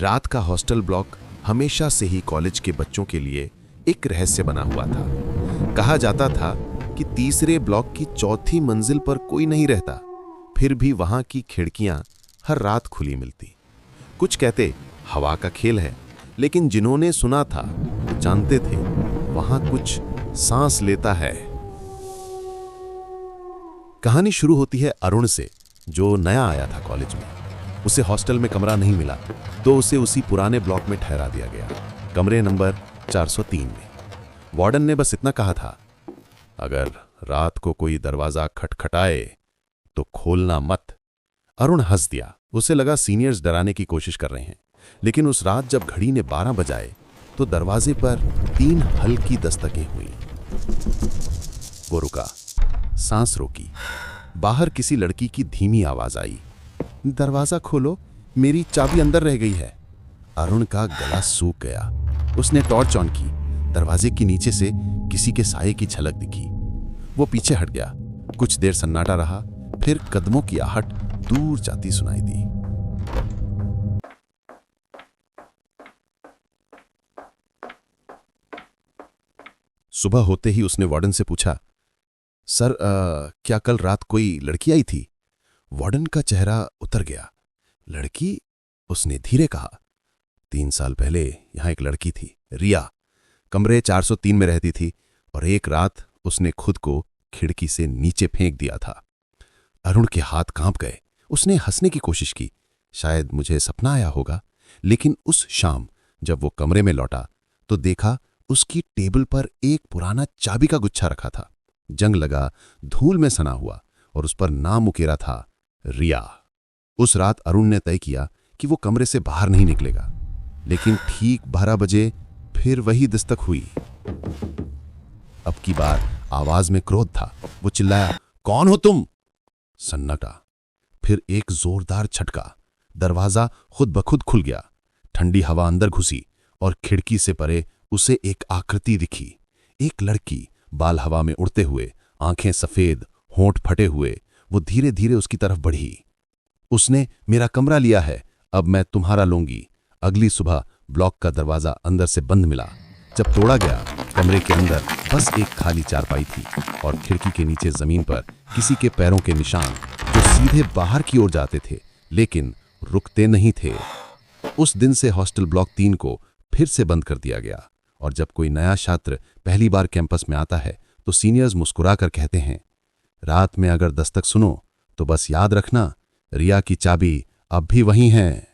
रात का hostel block हमेशा से ही कॉलेज के बच्चों के लिए एक रहस्य बना हुआ था। कहा जाता था कि तीसरे ब्लॉक की चौथी मंजिल पर कोई नहीं रहता, फिर भी वहां की खिड़कियां हर रात खुली मिलती। कुछ कहते हवा का खेल है, लेकिन जिन्होंने सुना था वो जानते थे वहां कुछ सांस लेता है। कहानी शुरू होती है अरुण से, जो नया आया था कॉलेज में। उसे हॉस्टल में कमरा नहीं मिला तो उसे उसी पुराने ब्लॉक में ठहरा दिया गया, कमरे नंबर 403 में। वार्डन ने बस इतना कहा था, अगर रात को कोई दरवाजा खटखटाए तो खोलना मत। अरुण हंस दिया। उसे लगा सीनियर्स डराने की कोशिश कर रहे हैं। लेकिन उस रात जब घड़ी ने 12 बजाए तो दरवाजे पर 3 हल्की दस्तकें हुई। वो रुका, सांस रोकी। बाहर किसी लड़की की धीमी आवाज आई, दरवाजा खोलो, मेरी चाबी अंदर रह गई है। अरुण का गला सूख गया। उसने टॉर्च ऑन की। दरवाजे के नीचे से किसी के साये की झलक दिखी। वो पीछे हट गया। कुछ देर सन्नाटा रहा, फिर कदमों की आहट दूर जाती सुनाई दी। सुबह होते ही उसने वार्डन से पूछा, सर क्या कल रात कोई लड़की आई थी? वार्डन का चेहरा उतर गया। लड़की? उसने धीरे कहा, 3 साल पहले यहां एक लड़की थी, रिया। कमरे 403 में रहती थी और एक रात उसने खुद को खिड़की से नीचे फेंक दिया था। अरुण के हाथ कांप गए। उसने हंसने की कोशिश की, शायद मुझे सपना आया होगा। लेकिन उस शाम जब वो कमरे में लौटा तो देखा उसकी टेबल पर एक पुराना चाबी का गुच्छा रखा था, जंग लगा, धूल में सना हुआ, और उस पर नाम उकेरा था, रिया। उस रात अरुण ने तय किया कि वो कमरे से बाहर नहीं निकलेगा। लेकिन ठीक 12 बजे फिर वही दस्तक हुई। अब की बार आवाज में क्रोध था। वो चिल्लाया, कौन हो तुम? सन्नाटा, फिर एक जोरदार झटका। दरवाजा खुद ब खुद खुल गया। ठंडी हवा अंदर घुसी और खिड़की से परे उसे एक आकृति दिखी। एक लड़की, बाल हवा में उड़ते हुए, आंखें सफेद, होंठ फटे हुए। वो धीरे धीरे उसकी तरफ बढ़ी। उसने मेरा कमरा लिया है, अब मैं तुम्हारा लूंगी। अगली सुबह ब्लॉक का दरवाजा अंदर से बंद मिला। जब तोड़ा गया, कमरे के अंदर बस एक खाली चारपाई थी और खिड़की के नीचे जमीन पर किसी के पैरों के निशान, जो सीधे बाहर की ओर जाते थे लेकिन रुकते नहीं थे। उस दिन से हॉस्टल ब्लॉक 3 को फिर से बंद कर दिया गया। और जब कोई नया छात्र पहली बार कैंपस में आता है तो सीनियर्स मुस्कुराकर कहते हैं, रात में अगर दस्तक सुनो तो बस याद रखना, रिया की चाबी अब भी वहीं है।